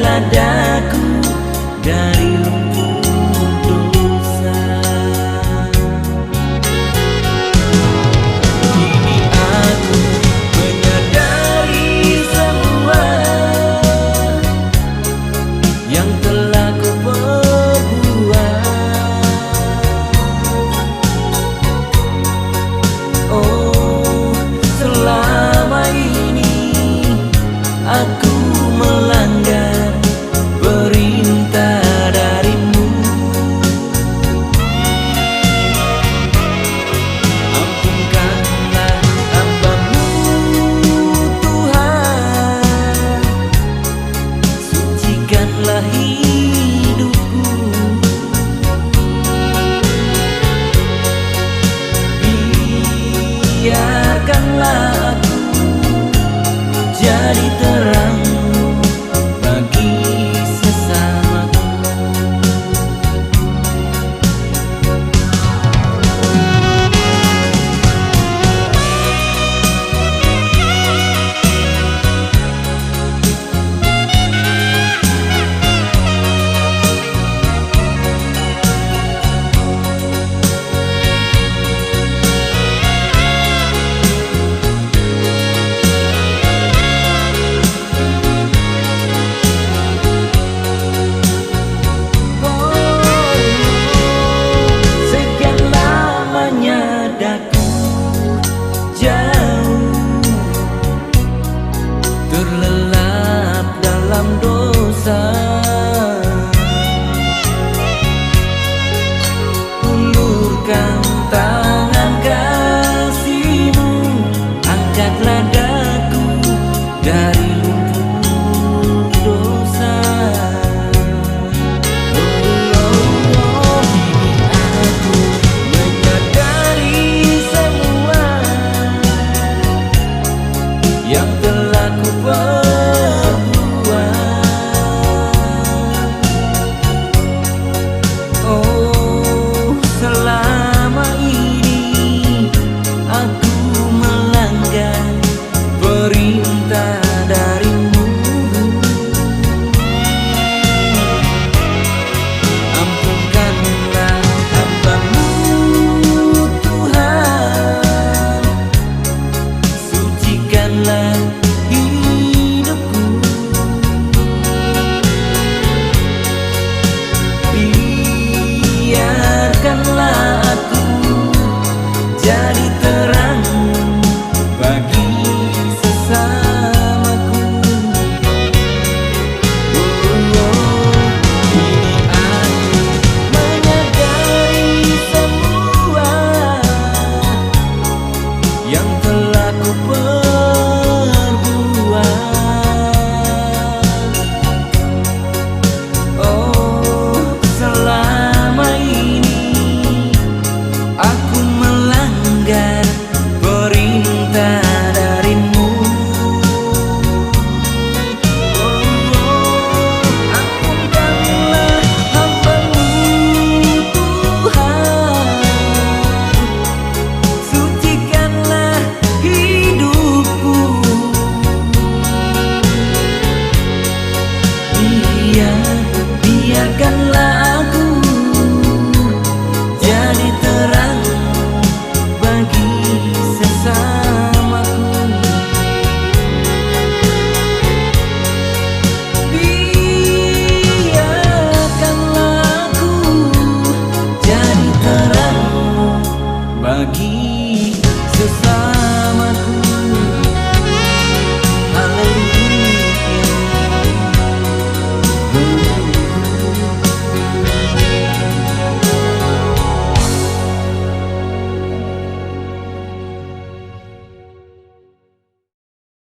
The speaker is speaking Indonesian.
angkatlah daku dari lumpur dosa. Kini aku menyadari semua yang telah ku perbuat. Oh, selama ini aku melanggar perintah darimu. Ampunkanlah hamba-Mu Tuhan, sucikanlah hidupku. Biarkanlah aku jadi terang bagi sesamaku. Terlelap dalam dosa, ulurkan tangan kasih-Mu, angkatlah daku dari lumpur dosa. Oh, kini aku menyadari semua yang telah ku perbuat. Oh, selama ini aku melanggar perintah darimu. Ampunkanlah hamba-Mu Tuhan, sucikanlah hidupku. Biarkanlah aku jadi terang bagi sesamaku. Kini aku menyadari semua yang telah ku perbuat. Oh, selama ini aku melanggar perintah darimu. Ampunkanlah hamba-Mu Tuhan, sucikanlah hidupku. Biarkanlah aku jadi terang bagi sesamaku. Biarkanlah aku jadi terang bagi